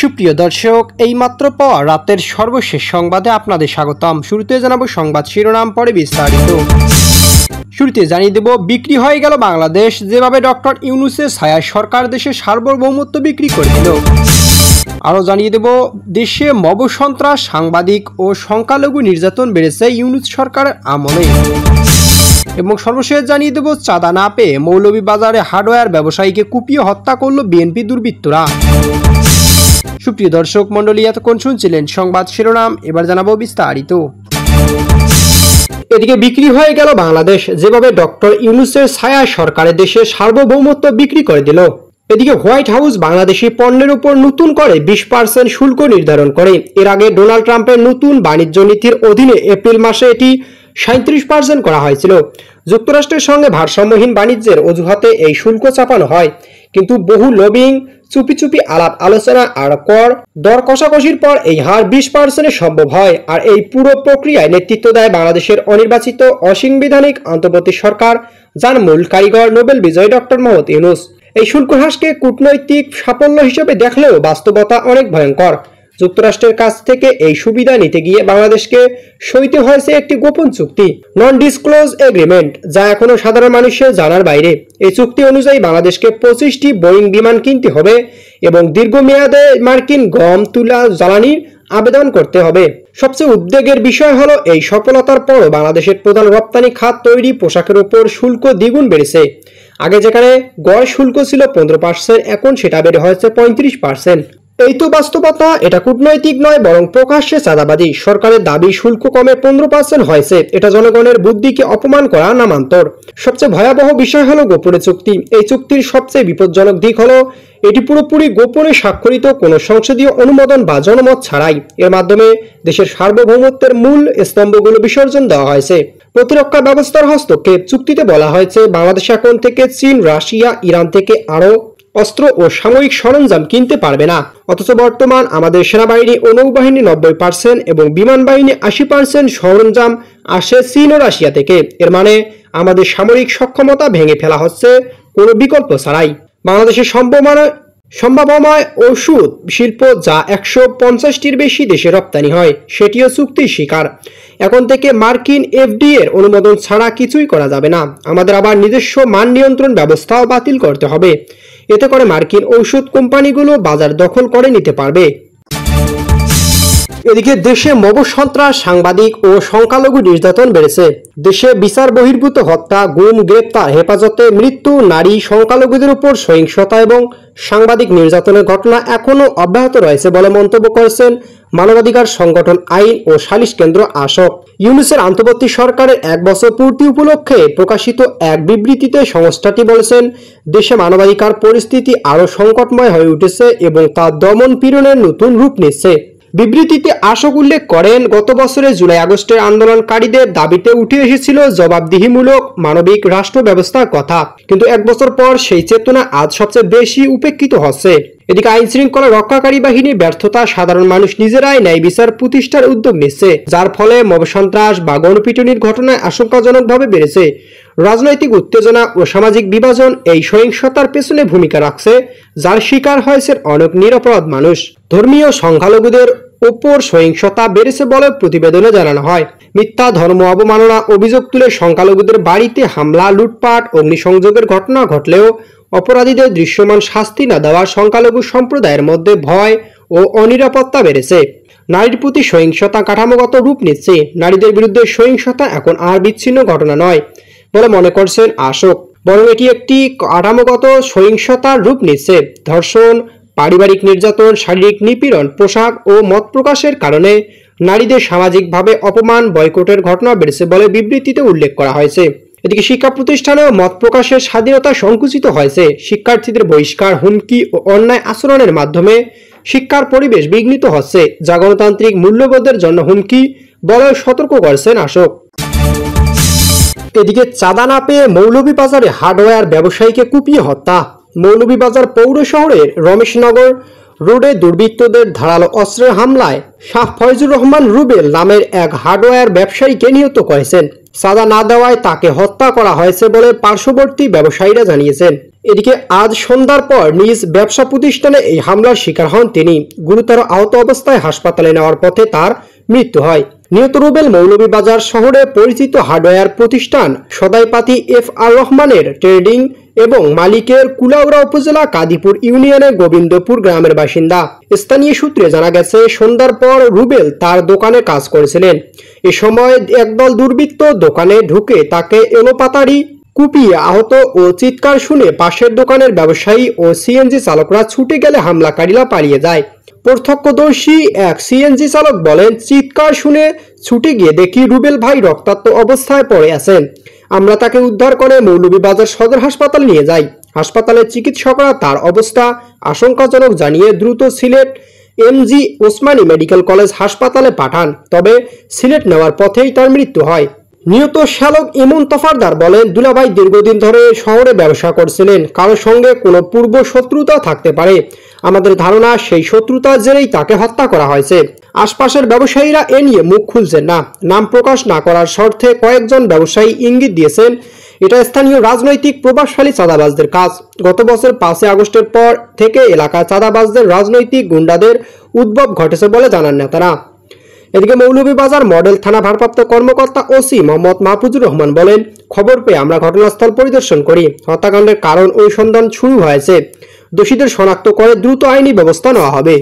সুপ্রিয় দর্শক, এইমাত্র পাওয়া রাতের সর্বশেষ সংবাদে আপনাদের স্বাগতম। শুরুতে জানাবো সংবাদ শিরোনাম, পরে বিস্তারিত। শুরুতে জানিয়ে দেব, বিক্রি হয়ে গেল বাংলাদেশ। যেভাবে ডক্টর ইউনূসের ছায়ায় সরকার দেশে সার্বভৌমত্ব বিক্রি করে দিল। আরও জানিয়ে দেব, দেশে মব সন্ত্রাস, সাংবাদিক ও সংখ্যালঘু নির্যাতন বেড়েছে ইউনূস সরকারের আমলে। এবং সর্বশেষ জানিয়ে দেব, চাঁদা না পেয়ে মৌলভীবাজারে হার্ডওয়্যার ব্যবসায়ীকে কুপিয়ে হত্যা করল বিএনপি দুর্বৃত্তরা। সুপ্রিয় দর্শক মণ্ডলী, এতক্ষণ শুনছিলেন সংবাদ শিরোনাম, এবার জানাবো বিস্তারিত। এদিকে বিক্রি হয়ে গেল বাংলাদেশ। যেভাবে ডক্টর ইউনূসের ছায়ায় সরকারের দেশে সার্বভৌমত্ব বিক্রি করে দিল। এদিকে হোয়াইট হাউস বাংলাদেশি পণ্যের উপর নতুন করে 20% শুল্ক নির্ধারণ করে। এর আগে ডোনাল্ড ট্রাম্পের নতুন বাণিজ্য নীতির অধীনে এপ্রিল মাসে এটি 37% করা হয়েছিল। যুক্তরাষ্ট্রের সঙ্গে ভারসাম্যহীন বাণিজ্যের অজুহাতে এই শুল্ক চাপানো হয়, কিন্তু বহু লবিং, চুপি চুপি আলাপ আলোচনা আর কর দর কষাকষির পর এই হার 20% সম্ভব হয়। আর এই পুরো প্রক্রিয়ায় নেতৃত্ব দেয় বাংলাদেশের অনির্বাচিত অসাংবিধানিক অন্তর্বর্তী সরকার, যার মূল কারিগর নোবেল বিজয়ী ডক্টর মোহাম্মদ ইউনূস। এই শুল্ক হ্রাসকে কূটনৈতিক সাফল্য হিসেবে দেখলেও বাস্তবতা অনেক ভয়ঙ্কর। যুক্তরাষ্ট্রের কাছ থেকে এই সুবিধা নিতে গিয়ে বাংলাদেশকে সইতে হয়েছে একটি গোপন চুক্তি, নন ডিসক্লোজ এগ্রিমেন্ট, যা এখনো সাধারণ মানুষের জানার বাইরে। এই চুক্তি অনুযায়ী বাংলাদেশকে 25টি বোয়িং বিমান কিনতে হবে এবং দীর্ঘমেয়াদে মার্কিন গম, তুলা, জ্বালানির আবেদন করতে হবে। সবচেয়ে উদ্বেগের বিষয় হলো, এই সফলতার পরও বাংলাদেশের প্রধান রপ্তানি খাত তৈরি পোশাকের উপর শুল্ক দ্বিগুণ বেড়েছে। আগে যেখানে গড় শুল্ক ছিল 15%, এখন সেটা বেড়ে হয়েছে 35%। এই তো বাস্তবতা। এটা কূটনৈতিক নয়, বরং প্রকাশ্যে চাঁদাবাজি। সরকারের দাবি শুল্ক কমে 15% হয়েছে। এটা জনগণের বুদ্ধিকে অপমান করা নামান্তর। সবচেয়ে ভয়াবহ বিষয় হলো গোপনে চুক্তি। এই চুক্তির সবচেয়ে বিপজ্জনক দিক হলো, এটি পুরোপুরি গোপনে স্বাক্ষরিত, কোনো সংসদীয় অনুমোদন বা জনমত ছাড়াই। এর মাধ্যমে দেশের সার্বভৌমত্বের মূল স্তম্ভগুলো বিসর্জন দেওয়া হয়েছে। প্রতিরক্ষা ব্যবস্থার হস্তক্ষেপ। চুক্তিতে বলা হয়েছে, বাংলাদেশ এখন থেকে চীন, রাশিয়া, ইরান থেকে আরও অস্ত্র ও সামরিক সরঞ্জাম কিনতে পারবে না। অথচ বর্তমান আমাদের সেনাবাহিনী ও নৌবাহিনী 90% এবং বিমান বাহিনী 80% সরঞ্জাম আসে চীন ও রাশিয়া থেকে। এর মানে আমাদের সামরিক সক্ষমতা ভেঙে ফেলা হচ্ছে কোনো বিকল্প ছাড়াই। বাংলাদেশের সম্ভাবনাময় ওষুধ শিল্প, যা 150টির বেশি দেশে রপ্তানি হয়, সেটিও চুক্তির শিকার। এখন থেকে মার্কিন এফডিএ এর অনুমোদন ছাড়া কিছুই করা যাবে না। আমাদের আবার নিজস্ব মান নিয়ন্ত্রণ ব্যবস্থাও বাতিল করতে হবে। এতে করে মার্কিন ঔষধ কোম্পানিগুলো বাজার দখল করে নিতে পারবে। এদিকে দেশে মব সন্ত্রাস, সাংবাদিক ও সংখ্যালঘু নির্যাতন বেড়েছে। দেশে বিচার বহির্ভূত হত্যা, গুম, গ্রেপ্তার, হেফাজতে মৃত্যু, নারী, সংখ্যালঘুদের উপর সহিংসতা এবং সাংবাদিক নির্যাতনের ঘটনা এখনও অব্যাহত রয়েছে বলে মন্তব্য করেছেন মানবাধিকার সংগঠন আইন ও সালিশ কেন্দ্র আশক। ইউনূসের অন্তর্বর্তী সরকারের 1 বছর পূর্তি উপলক্ষে প্রকাশিত এক বিবৃতিতে সংস্থাটি বলেছেন, দেশে মানবাধিকার পরিস্থিতি আরও সংকটময় হয়ে উঠেছে এবং তা দমন পীড়নের নতুন রূপ নিচ্ছে। বিবৃতিতে আশক উল্লেখ করেন, গত বছরের জুলাই আগস্টের আন্দোলনকারীদের দাবিতে উঠে এসেছিল জবাবদিহিমূলক মানবিক রাষ্ট্র ব্যবস্থার কথা, কিন্তু 1 বছর পর সেই চেতনা আজ সবচেয়ে বেশি উপেক্ষিত হচ্ছে। এদিকে আইন শৃঙ্খলা রক্ষাকারী বাহিনীর ব্যর্থতা, সাধারণ মানুষ নিজেরাই ন্যায় বিচার প্রতিষ্ঠার উদ্যোগ নিচ্ছে, যার ফলে মব সন্ত্রাস বা গণপিটুনির ঘটনায় আশঙ্কাজনকভাবে বেড়েছে। রাজনৈতিক উত্তেজনা ও সামাজিক বিভাজন এই সহিংসতার পেছনে ভূমিকা রাখছে, যার শিকার হয়েছে অনেক নিরপরাধ মানুষ। ধর্মীয় সংখ্যালঘুদের ওপর সহিংসতা বেড়েছে বলে প্রতিবেদনে জানানো হয়। মিথ্যা ধর্ম অবমাননা অভিযোগ তুলে সংখ্যালঘুদের বাড়িতে হামলা, লুটপাট, অগ্নিসংযোগের ঘটনা ঘটলেও অপরাধীদের দৃশ্যমান শাস্তি না দেওয়ার সংখ্যালঘু সম্প্রদায়ের মধ্যে ভয় ও অনিরাপত্তা বেড়েছে। নারীর প্রতি সহিংসতা কাঠামোগত রূপ নিচ্ছে। নারীদের বিরুদ্ধে সহিংসতা এখন আর বিচ্ছিন্ন ঘটনা নয় বলে মনে করছেন আশক, বরং এটি একটি কাঠামোগত সহিংসতার রূপ নিচ্ছে। ধর্ষণ, পারিবারিক নির্যাতন, শারীরিক নিপীড়ন, পোশাক ও মত প্রকাশের কারণে নারীদের সামাজিকভাবে অপমান, বয়কটের ঘটনা বেড়েছে বলে বিবৃতিতে উল্লেখ করা হয়েছে। এদিকে শিক্ষা প্রতিষ্ঠানেও মত প্রকাশের স্বাধীনতা সংকুচিত হয়েছে। শিক্ষার্থীদের বহিষ্কার, হুমকি ও অন্যায় আচরণের মাধ্যমে শিক্ষার পরিবেশ বিঘ্নিত হচ্ছে, যা গণতান্ত্রিক মূল্যবোধের জন্য হুমকি বলে সতর্ক করেছেন আশক। এদিকে চাঁদা না পেয়ে মৌলভীবাজারে হার্ডওয়্যার ব্যবসায়ীকে কুপিয়ে হত্যা। মৌলভীবাজার পৌর শহরের রমেশনগর রোডে দুর্বৃত্তদের ধারালো অস্ত্রের হামলায় শাহ ফয়জুর রহমান রুবেল নামের এক হার্ডওয়্যার ব্যবসায়ীকে নিহত করেছেন। চাঁদা না দেওয়ায় তাকে হত্যা করা হয়েছে বলে পার্শ্ববর্তী ব্যবসায়ীরা জানিয়েছেন। এদিকে আজ সন্ধ্যার পর নিজ ব্যবসা প্রতিষ্ঠানে এই হামলার শিকার হন তিনি। গুরুতর আহত অবস্থায় হাসপাতালে নেওয়ার পথে তার মৃত্যু হয়। নিহত রুবেল মৌলভীবাজার শহরে পরিচিত হার্ডওয়্যার প্রতিষ্ঠান সদাইপাতি FR রহমানের ট্রেডিং এবং মালিকের কুলাউড়া উপজেলা কাদিপুর ইউনিয়নের গোবিন্দপুর গ্রামের বাসিন্দা। স্থানীয় সূত্রে জানা গেছে, সন্ধ্যার পর রুবেল তার দোকানে কাজ করেছিলেন। এ সময় একদল দুর্বৃত্ত দোকানে ঢুকে তাকে এলোপাতাড়ি কুপিয়ে আহত ও চিৎকার শুনে পাশের দোকানের ব্যবসায়ী ও সিএনজি চালকরা ছুটে গেলে হামলাকারীরা পালিয়ে যায়। প্রত্যক্ষদর্শী এক সিএনজি চালক বলেন, চিৎকার শুনে ছুটে গিয়ে দেখি রুবেল ভাই রক্তাক্ত অবস্থায় পড়ে আছেন। আমরা তাকে উদ্ধার করে মৌলভীবাজার সদর হাসপাতালে নিয়ে যাই। হাসপাতালের চিকিৎসকরা তার অবস্থা আশঙ্কাজনক জানিয়ে দ্রুত Sylhet MG Osmani medical college হাসপাতালে পাঠান। তবে সিলেট নেওয়ার পথেই তার মৃত্যু হয়। নিহত শ্যালক ইমন তফারদার বলেন, দুলাভাই দীর্ঘদিন ধরে শহরে ব্যবসা করছিলেন। কারোর সঙ্গে কোনো পূর্ব শত্রুতা থাকতে পারে। আমাদের ধারণা সেই শত্রুতার জেরেই তাকে হত্যা করা হয়েছে। আশপাশের ব্যবসায়ীরা এ নিয়ে মুখ খুলছেন না। নাম প্রকাশ না করার শর্তে কয়েকজন ব্যবসায়ী ইঙ্গিত দিয়েছেন এটা স্থানীয় রাজনৈতিক প্রভাবশালী চাঁদাবাজদের কাজ। গত বছর 5 আগস্টের পর থেকে এলাকায় চাঁদাবাজদের রাজনৈতিক গুন্ডাদের উদ্ভব ঘটেছে বলে জানান নেতারা। এদিকে মৌলভীবাজার মডেল থানা ভারপ্রাপ্ত কর্মকর্তা OC মোহাম্মদ মাহফুজুর রহমান বলেন, খবর পেয়ে আমরা ঘটনাস্থল পরিদর্শন করি। হত্যাকাণ্ডের কারণ অনুসন্ধান শুরু হয়েছে। দোষীদের শনাক্ত করে দ্রুত আইনি ব্যবস্থা নেওয়া হবে।